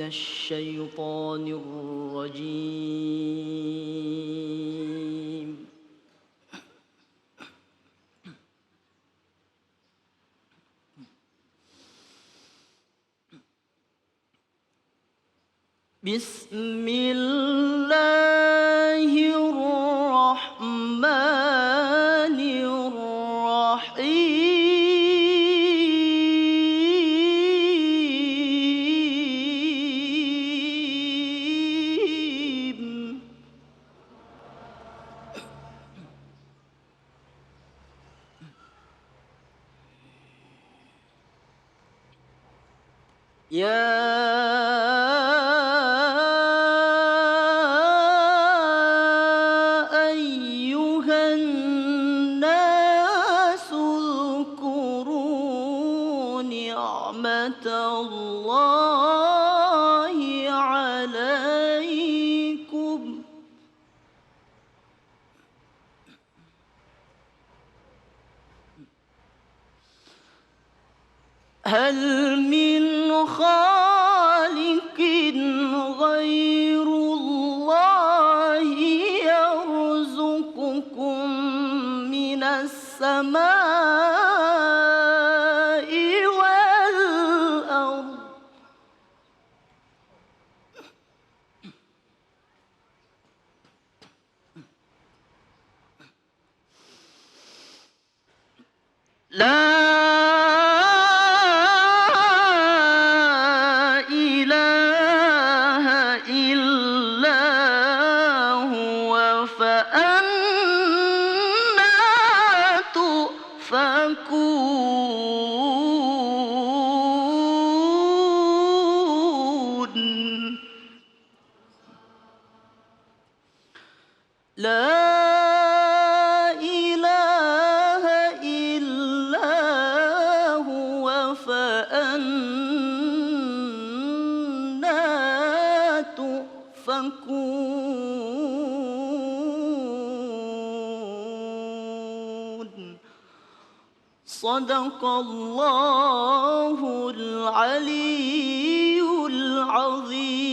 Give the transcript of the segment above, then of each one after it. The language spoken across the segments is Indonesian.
الشيطان الرجيم بسم الله الرحمن الرحيم يا أيها الناس اذكروا نعمة الله عليكم هل من خالق غير الله يرزقكم من السماء والأرض لا إله إلا هو فأنى تؤفكون لا إله إلا هو فأنى تؤفكون صدق الله العلي العظيم.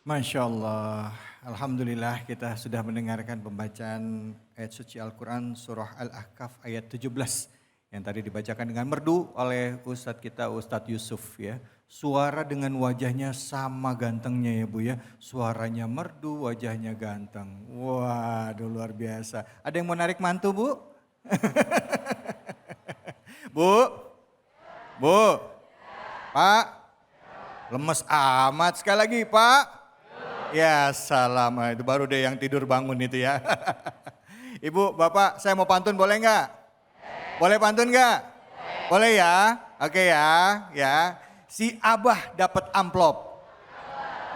Masya Allah, Alhamdulillah kita sudah mendengarkan pembacaan ayat suci Al-Quran surah Al-Ahqaf ayat 17 yang tadi dibacakan dengan merdu oleh Ustadz kita Ustadz Yusuf ya. Suara dengan wajahnya sama gantengnya ya Bu ya, suaranya merdu wajahnya ganteng. Waduh luar biasa. Ada yang mau narik mantu Bu? Bu? Bu? Pak? Lemes amat sekali lagi Pak? Ya salam, itu baru deh yang tidur bangun itu ya. Ibu, Bapak, saya mau pantun boleh nggak? Boleh pantun nggak? Boleh ya? Oke ya, ya. Si Abah dapat amplop.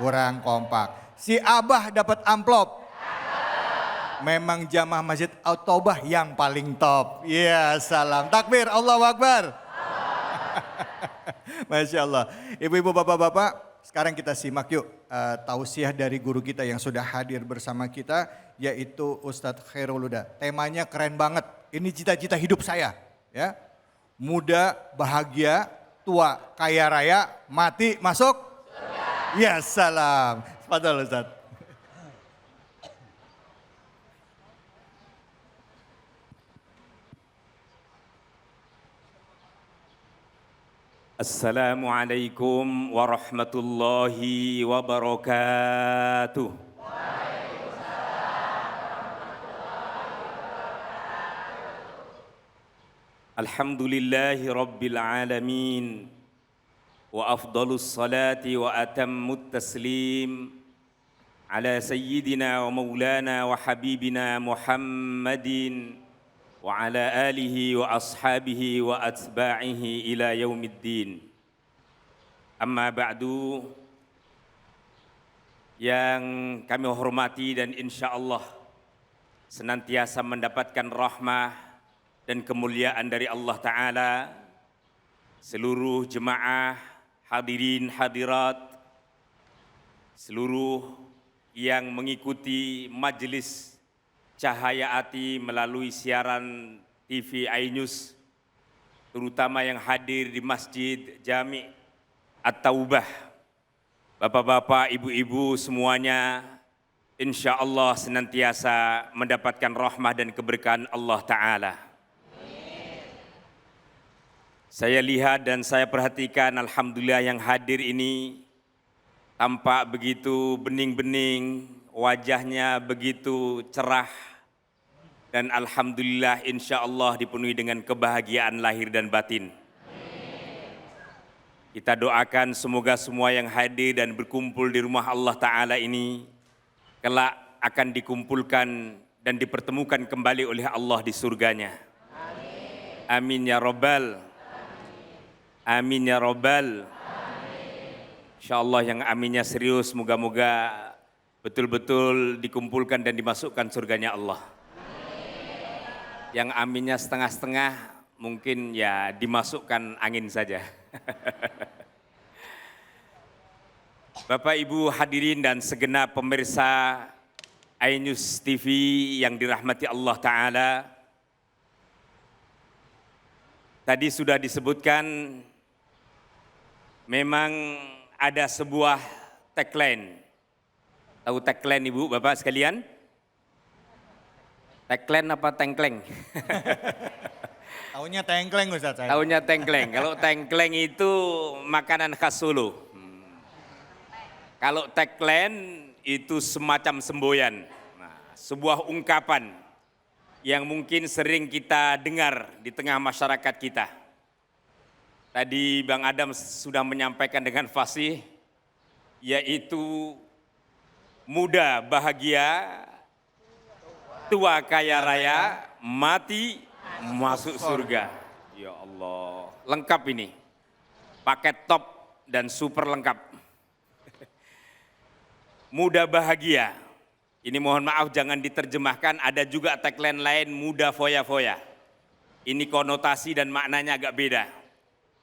Kurang kompak. Si Abah dapat amplop. Memang jamaah Masjid At-Taubah yang paling top. Ya salam. Takbir, Allahu Akbar. Masya Allah. Ibu-ibu, bapak-bapak. Sekarang kita simak yuk tausiah dari guru kita yang sudah hadir bersama kita yaitu Ustadz Khairul Huda. Temanya keren banget. Ini cita-cita hidup saya, ya. Muda, bahagia, tua, kaya raya, mati, masuk surga. Ya salam. Tafadhol Ustadz. Assalamualaikum warahmatullahi wabarakatuh. Alhamdulillahi rabbil alamin. Wa afdalus salati wa atammut taslim ala sayyidina wa maulana wa habibina Muhammadin wa ala alihi wa ashabihi wa atba'ihi ila yaumiddin. Amma ba'du, yang kami hormati dan insya Allah senantiasa mendapatkan rahmah dan kemuliaan dari Allah Ta'ala, seluruh jemaah hadirin hadirat, seluruh yang mengikuti majelis Cahaya Ati melalui siaran TV iNews, terutama yang hadir di Masjid Jami At-Taubah, bapak-bapak, ibu-ibu semuanya, insya Allah senantiasa mendapatkan rahmah dan keberkahan Allah Ta'ala. Saya lihat dan saya perhatikan, alhamdulillah yang hadir ini tampak begitu bening-bening, wajahnya begitu cerah, dan alhamdulillah insya Allah dipenuhi dengan kebahagiaan lahir dan batin. Kita doakan semoga semua yang hadir dan berkumpul di rumah Allah Ta'ala ini kelak akan dikumpulkan dan dipertemukan kembali oleh Allah di surganya. Amin ya Rabbal. Amin ya Rabbal. InsyaAllah yang aminnya serius, moga-moga betul-betul dikumpulkan dan dimasukkan surganya Allah. Yang aminnya setengah-setengah mungkin ya dimasukkan angin saja. Bapak Ibu hadirin dan segenap pemirsa iNews TV yang dirahmati Allah Ta'ala. Tadi sudah disebutkan, memang ada sebuah tagline. Tahu tagline Ibu, Bapak sekalian? Tagline apa tengkleng? Taunya tengkleng Ustaz saya. Taunya tengkleng. Kalau tengkleng itu makanan khas Solo. Kalau tagline itu semacam semboyan. Nah, sebuah ungkapan yang mungkin sering kita dengar di tengah masyarakat kita. Tadi Bang Adam sudah menyampaikan dengan fasih, yaitu muda bahagia, tua kaya raya, mati masuk surga. Ya Allah, lengkap ini. Paket top dan super lengkap. Muda bahagia. Ini mohon maaf jangan diterjemahkan, ada juga tagline lain muda foya-foya. Ini konotasi dan maknanya agak beda.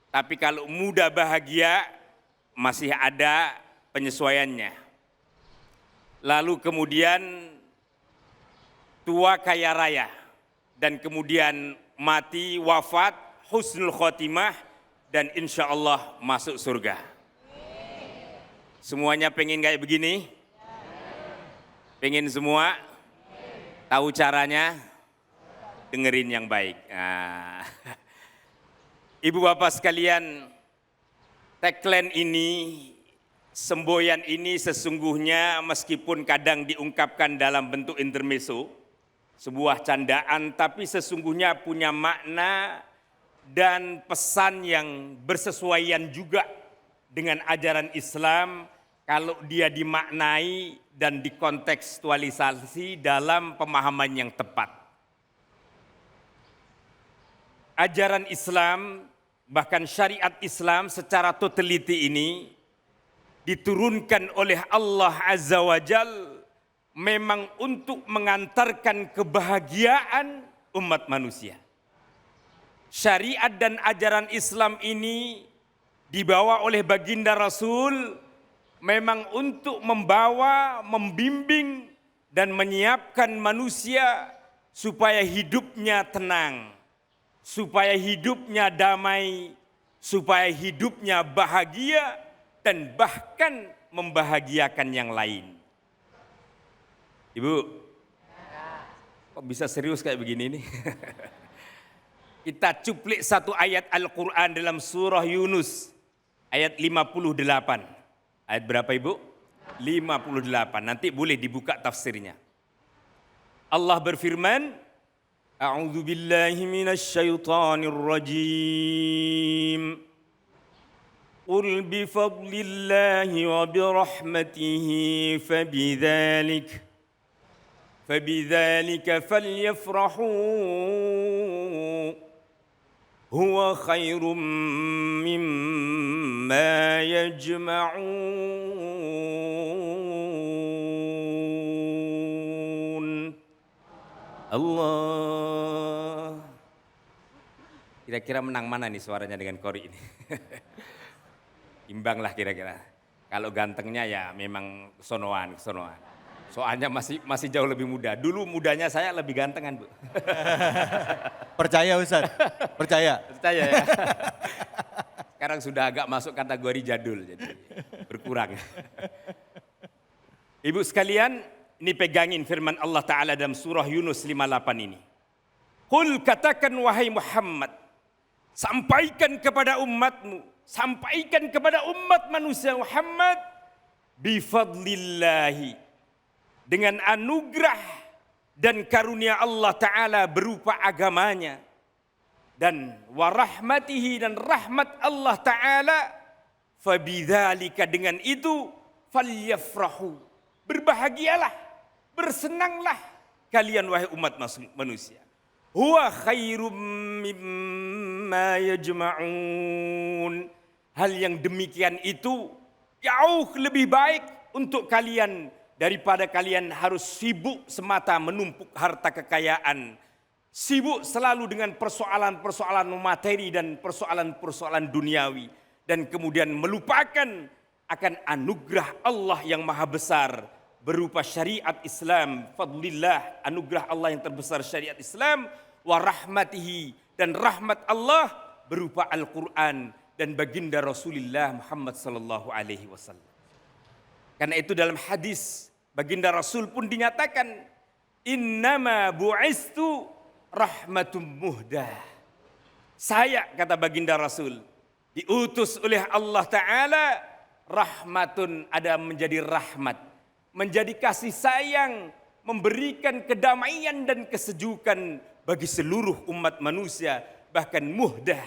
Tapi kalau muda bahagia masih ada penyesuaiannya. Lalu kemudian tua kaya raya dan kemudian mati wafat husnul khotimah dan insya Allah masuk surga. Semuanya pengen kayak begini? Pengen semua? Tahu caranya? Dengerin yang baik. Nah. Ibu bapak sekalian, tagline ini, semboyan ini sesungguhnya meskipun kadang diungkapkan dalam bentuk intermezzo, sebuah candaan, tapi sesungguhnya punya makna dan pesan yang bersesuaian juga dengan ajaran Islam kalau dia dimaknai dan dikontekstualisasi dalam pemahaman yang tepat. Ajaran Islam, bahkan syariat Islam secara totality ini diturunkan oleh Allah Azza wa Jal memang untuk mengantarkan kebahagiaan umat manusia. Syariat dan ajaran Islam ini dibawa oleh baginda Rasul memang untuk membawa, membimbing dan menyiapkan manusia supaya hidupnya tenang, supaya hidupnya damai, supaya hidupnya bahagia dan bahkan membahagiakan yang lain. Ibu, kok bisa serius kayak begini nih? Kita cuplik satu ayat Al-Quran dalam surah Yunus, ayat 58. Ayat berapa Ibu? 58. Nanti boleh dibuka tafsirnya. Allah berfirman, A'udzu billahi minasy syaithanir rajim. Qul bi fadlillahi wa bi rahmatihi fabidzalika falyafrahu huwa khairum mimma yajma'un. Allah. Kira-kira menang mana nih suaranya dengan Kori ini? Imbang lah kira-kira. Kalau gantengnya ya memang kesonoan. Soalnya masih jauh lebih muda. Dulu mudanya saya lebih gantengan, Bu. Percaya Ustaz? Percaya? Percaya ya. Sekarang sudah agak masuk kategori jadul, jadi berkurang. Ibu sekalian, ini pegangin firman Allah Ta'ala dalam surah Yunus 58 ini. Qul, katakan wahai Muhammad, sampaikan kepada umatmu, sampaikan kepada umat manusia Muhammad, bifadlillahi, dengan anugerah dan karunia Allah Ta'ala berupa agamanya, dan warahmatihi, dan rahmat Allah Ta'ala, fabidzalika, dengan itu, falyafrahu, berbahagialah, bersenanglah kalian wahai umat manusia. Huwa khairum mimma yajma'un. Hal yang demikian itu jauh lebih baik untuk kalian daripada kalian harus sibuk semata menumpuk harta kekayaan, sibuk selalu dengan persoalan-persoalan materi dan persoalan-persoalan duniawi, dan kemudian melupakan akan anugerah Allah yang maha besar berupa syariat Islam, fadlillah, anugerah Allah yang terbesar syariat Islam, wa rahmatihi, dan rahmat Allah berupa Al-Quran dan baginda Rasulullah Muhammad sallallahu alaihi wasallam. Karena itu dalam hadis baginda Rasul pun dinyatakan, innama bu'istu rahmatum muhdah. Saya, kata baginda Rasul, diutus oleh Allah Ta'ala rahmatun, ada menjadi rahmat, menjadi kasih sayang, memberikan kedamaian dan kesejukan bagi seluruh umat manusia, bahkan muhdah,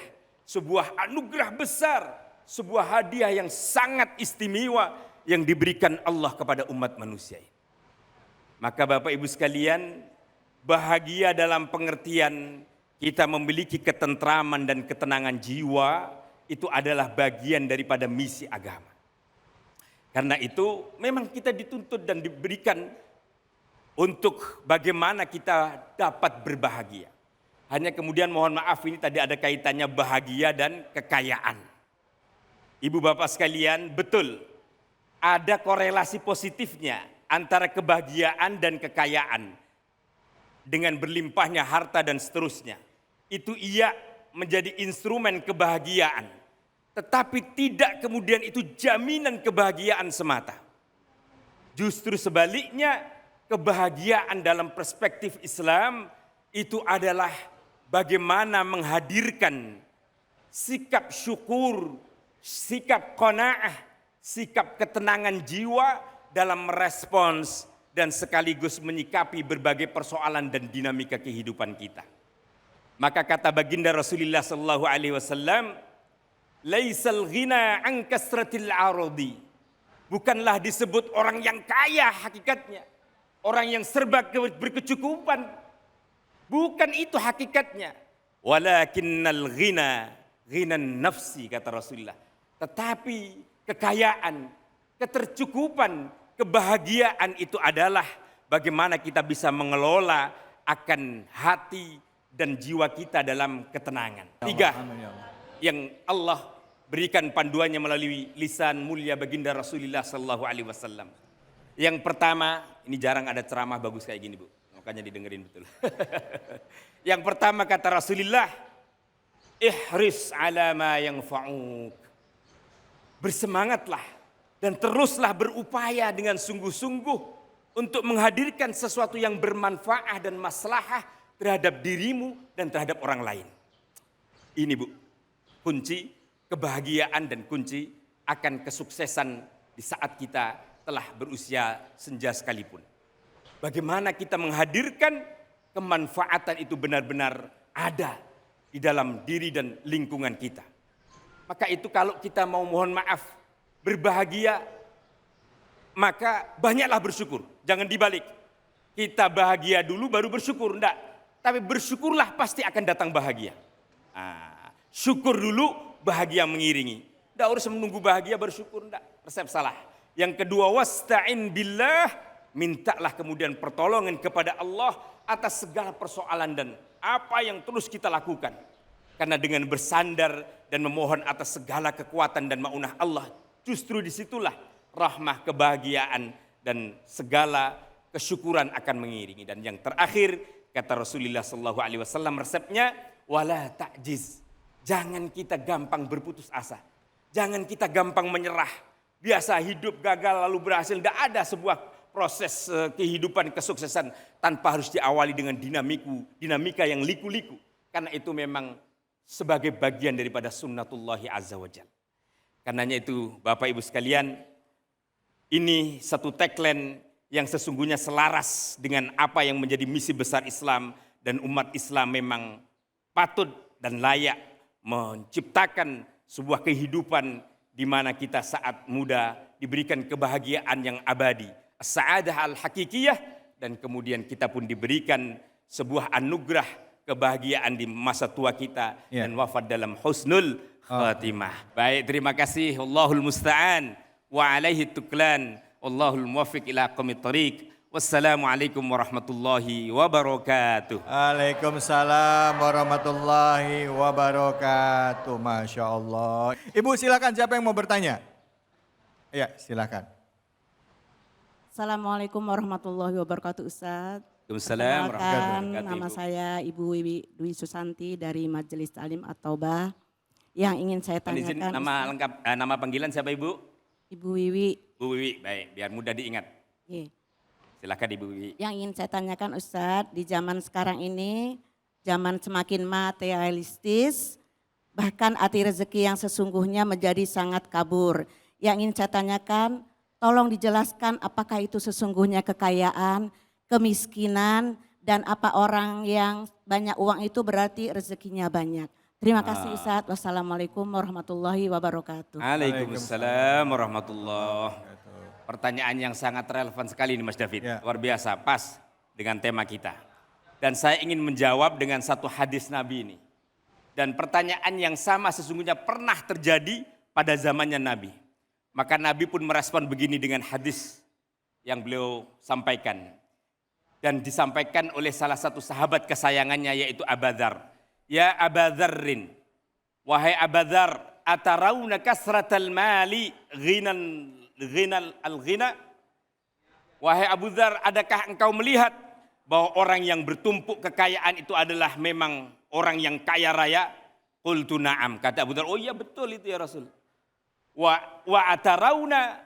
sebuah anugerah besar, sebuah hadiah yang sangat istimewa yang diberikan Allah kepada umat manusia. Maka Bapak Ibu sekalian, bahagia dalam pengertian kita memiliki ketentraman dan ketenangan jiwa, itu adalah bagian daripada misi agama. Karena itu memang kita dituntut dan diberikan untuk bagaimana kita dapat berbahagia. Hanya kemudian mohon maaf, ini tadi ada kaitannya bahagia dan kekayaan. Ibu bapak sekalian, betul ada korelasi positifnya antara kebahagiaan dan kekayaan. Dengan berlimpahnya harta dan seterusnya. Itu ia menjadi instrumen kebahagiaan. Tetapi tidak kemudian itu jaminan kebahagiaan semata. Justru sebaliknya, kebahagiaan dalam perspektif Islam itu adalah bagaimana menghadirkan sikap syukur, sikap qanaah, sikap ketenangan jiwa dalam merespons dan sekaligus menyikapi berbagai persoalan dan dinamika kehidupan kita. Maka kata baginda Rasulullah sallallahu alaihi wasallam, laisal ghina an kasratil aradi. Bukanlah disebut orang yang kaya hakikatnya, orang yang serba berkecukupan. Bukan itu hakikatnya. Walakinnal ghina ghinan nafsi, kata Rasulullah. Tetapi kekayaan, ketercukupan, kebahagiaan itu adalah bagaimana kita bisa mengelola akan hati dan jiwa kita dalam ketenangan. 3 yang Allah berikan panduannya melalui lisan mulia baginda Rasulullah sallallahu alaihi wasallam. Yang pertama, ini jarang ada ceramah bagus kayak gini, Bu. Makanya didengerin betul. Yang pertama kata Rasulullah, ihris ala ma yanfa'uk. Bersemangatlah dan teruslah berupaya dengan sungguh-sungguh untuk menghadirkan sesuatu yang bermanfaat dan maslahah terhadap dirimu dan terhadap orang lain. Ini, Bu, kunci kebahagiaan dan kunci akan kesuksesan di saat kita telah berusia senja sekalipun. Bagaimana kita menghadirkan kemanfaatan itu benar-benar ada di dalam diri dan lingkungan kita. Maka itu kalau kita mau mohon maaf berbahagia, maka banyaklah bersyukur. Jangan dibalik. Kita bahagia dulu baru bersyukur, enggak. Tapi bersyukurlah pasti akan datang bahagia. Syukur dulu, bahagia mengiringi. Enggak harus menunggu bahagia bersyukur, enggak. Resep salah. Yang kedua, wasta'in billah, mintalah kemudian pertolongan kepada Allah atas segala persoalan dan apa yang terus kita lakukan. Karena dengan bersandar dan memohon atas segala kekuatan dan maunah Allah, justru disitulah rahmah, kebahagiaan dan segala kesyukuran akan mengiringi. Dan yang terakhir kata Rasulullah SAW resepnya, wala ta'jiz. Jangan kita gampang berputus asa. Jangan kita gampang menyerah. Biasa hidup gagal lalu berhasil. Tidak ada sebuah proses kehidupan kesuksesan tanpa harus diawali dengan dinamika yang liku-liku. Karena itu memang sebagai bagian daripada sunnatullahi azza wa jalla. Karenanya itu Bapak Ibu sekalian, ini satu tagline yang sesungguhnya selaras dengan apa yang menjadi misi besar Islam. Dan umat Islam memang patut dan layak menciptakan sebuah kehidupan di mana kita saat muda diberikan kebahagiaan yang abadi, as-sa'adah al-hakikiyah, dan kemudian kita pun diberikan sebuah anugerah kebahagiaan di masa tua kita dan wafat dalam husnul khatimah. Baik, terima kasih. Allahul musta'an wa alaihi tuklan. Allahul muwaffiq ila aqwamit thariq. Wassalamualaikum warahmatullahi wabarakatuh. Waalaikumsalam warahmatullahi wabarakatuh. Masya Allah. Ibu silakan, siapa yang mau bertanya? Iya silakan. Assalamualaikum warahmatullahi wabarakatuh, Ustaz. Waalaikumsalam warahmatullahi Perkenalkan, wabarakatuh. nama saya Ibu Wiwi Dwi Susanti dari Majelis Ta'lim At-Taubah. Yang ingin saya Izin, tanyakan, nama lengkap, nama panggilan siapa Ibu? Ibu Wiwi. Bu Wiwi, baik, biar mudah diingat. Ye. Silakan Ibu Wiwi. Yang ingin saya tanyakan, Ustaz, di zaman sekarang ini, zaman semakin materialistis, bahkan arti rezeki yang sesungguhnya menjadi sangat kabur. Yang ingin saya tanyakan, tolong dijelaskan apakah itu sesungguhnya kekayaan, kemiskinan, dan apa orang yang banyak uang itu berarti rezekinya banyak. Terima kasih Ustaz. Wassalamualaikum warahmatullahi wabarakatuh. Waalaikumsalam warahmatullahi wabarakatuh. Pertanyaan yang sangat relevan sekali ini Mas David. Ya. Luar biasa, pas dengan tema kita. Dan saya ingin menjawab dengan satu hadis Nabi ini. Dan pertanyaan yang sama sesungguhnya pernah terjadi pada zamannya Nabi. Maka Nabi pun merespon begini dengan hadis yang beliau sampaikan. Dan disampaikan oleh salah satu sahabat kesayangannya yaitu Abu Dzar. Ya Abu Dzarrin, wahai Abu Dzar, atarawna kasratal mali ghinal al-ghina? Wahai Abu Dzar, adakah engkau melihat bahwa orang yang bertumpuk kekayaan itu adalah memang orang yang kaya raya? Qultu na'am, kata Abu Dzar, oh iya betul itu ya Rasul. Wa atarawna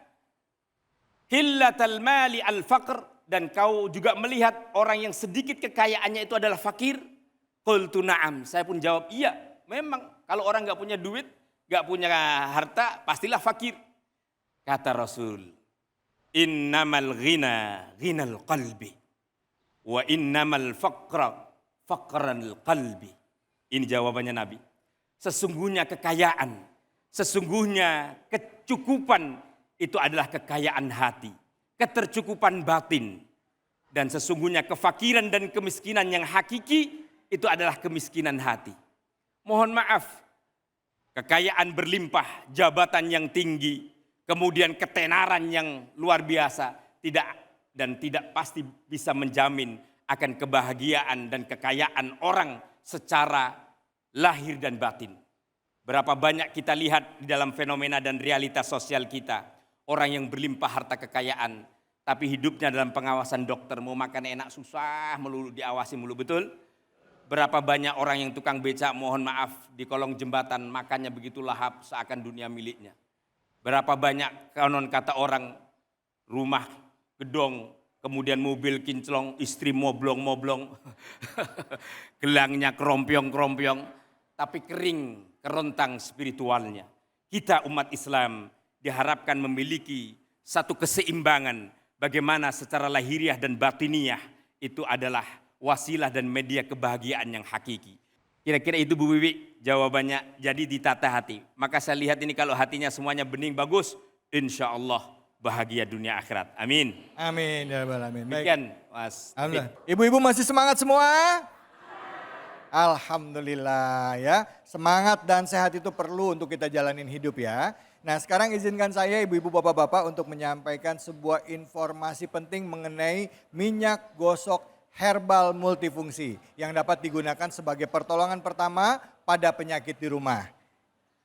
hillatal mali al-faqr, dan kau juga melihat orang yang sedikit kekayaannya itu adalah fakir? Qultu na'am, saya pun jawab iya, memang kalau orang nggak punya duit, nggak punya harta, pastilah fakir. Kata Rasul, innamal ghina ghinal qalbi wa innamal faqra faqranul qalbi. Ini jawabannya Nabi. Sesungguhnya kekayaan, sesungguhnya kecukupan itu adalah kekayaan hati, ketercukupan batin. Dan sesungguhnya kefakiran dan kemiskinan yang hakiki itu adalah kemiskinan hati. Mohon maaf, kekayaan berlimpah, jabatan yang tinggi, kemudian ketenaran yang luar biasa tidak pasti bisa menjamin akan kebahagiaan dan kekayaan orang secara lahir dan batin. Berapa banyak kita lihat di dalam fenomena dan realitas sosial kita, orang yang berlimpah harta kekayaan, tapi hidupnya dalam pengawasan dokter, mau makan enak susah melulu diawasi mulu, betul? Berapa banyak orang yang tukang becak, mohon maaf, di kolong jembatan makannya begitu lahap seakan dunia miliknya. Berapa banyak konon kata orang, rumah gedong, kemudian mobil kinclong, istri moblong-moblong, gelangnya kerompiong-kerompiong, tapi kering, kerontang spiritualnya. Kita umat Islam diharapkan memiliki satu keseimbangan bagaimana secara lahiriah dan batiniah itu adalah wasilah dan media kebahagiaan yang hakiki. Kira-kira itu Bu Wiwi jawabannya. Jadi ditata hati. Maka saya lihat ini kalau hatinya semuanya bening bagus, insya Allah bahagia dunia akhirat. Amin. Amin ya rabbal alamin. Baik. Demikian Mas. Alhamdulillah. Ibu-ibu masih semangat semua? Alhamdulillah ya. Semangat dan sehat itu perlu untuk kita jalanin hidup ya. Nah sekarang izinkan saya ibu-ibu bapak-bapak untuk menyampaikan sebuah informasi penting mengenai minyak gosok herbal multifungsi yang dapat digunakan sebagai pertolongan pertama pada penyakit di rumah.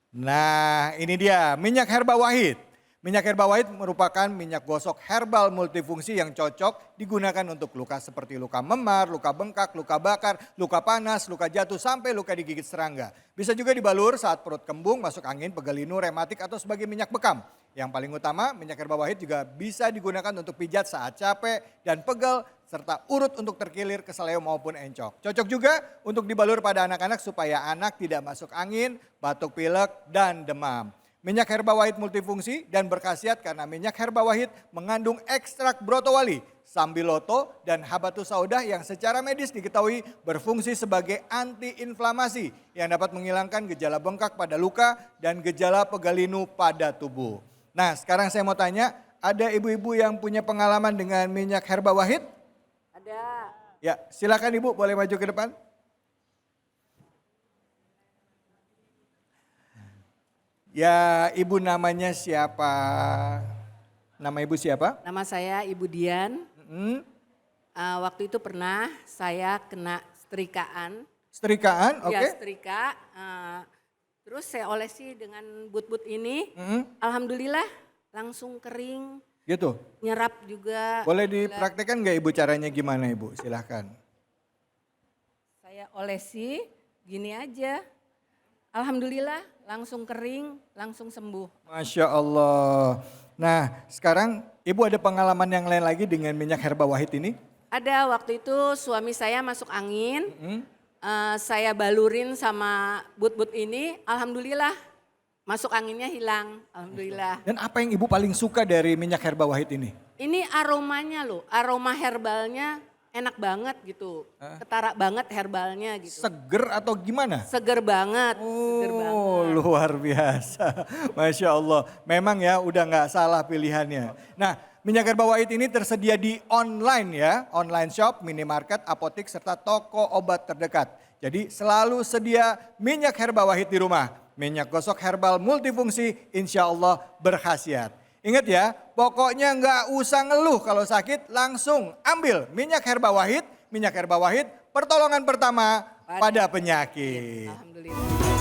Nah ini dia minyak herba wahid. Minyak herba wahid merupakan minyak gosok herbal multifungsi yang cocok digunakan untuk luka seperti luka memar, luka bengkak, luka bakar, luka panas, luka jatuh, sampai luka digigit serangga. Bisa juga dibalur saat perut kembung, masuk angin, pegal linu, rematik, atau sebagai minyak bekam. Yang paling utama, minyak herba wahid juga bisa digunakan untuk pijat saat capek dan pegal, serta urut untuk terkilir, keseleo maupun encok. Cocok juga untuk dibalur pada anak-anak supaya anak tidak masuk angin, batuk pilek, dan demam. Minyak herba wahid multifungsi dan berkhasiat karena minyak herba wahid mengandung ekstrak brotowali, sambiloto, dan habatus saudah yang secara medis diketahui berfungsi sebagai antiinflamasi yang dapat menghilangkan gejala bengkak pada luka dan gejala pegal linu pada tubuh. Nah, sekarang saya mau tanya, ada ibu-ibu yang punya pengalaman dengan minyak herba wahid? Ada. Ya, silakan Ibu, boleh maju ke depan. Ya, Ibu namanya siapa? Nama Ibu siapa? Nama saya Ibu Dian. Hmm, Waktu itu pernah saya kena setrikaan. Setrikaan, oke. Ya setrika. Terus saya olesi dengan but-but ini. Alhamdulillah langsung kering, Gitu. nyerap juga. Boleh dipraktekkan nggak Ibu caranya gimana Ibu? Silahkan. Saya olesi gini aja. Alhamdulillah langsung kering, langsung sembuh. Masya Allah. Nah, sekarang Ibu ada pengalaman yang lain lagi dengan minyak herba wahid ini? Ada waktu itu suami saya masuk angin. Saya balurin sama but-but ini, alhamdulillah masuk anginnya hilang, alhamdulillah. Dan apa yang Ibu paling suka dari minyak herba wahid ini? Ini aromanya loh, aroma herbalnya enak banget gitu, ketara banget herbalnya gitu. Seger atau gimana? Seger banget, seger banget. Oh, luar biasa. Masya Allah. Memang ya udah nggak salah pilihannya. Nah, minyak herba wahid ini tersedia di online ya. Online shop, minimarket, apotik, serta toko obat terdekat. Jadi selalu sedia minyak herba wahid di rumah. Minyak gosok herbal multifungsi, insya Allah berkhasiat. Ingat ya, pokoknya nggak usah ngeluh kalau sakit, langsung ambil minyak herba wahid. Minyak herba wahid pertolongan pertama pada penyakit. Alhamdulillah.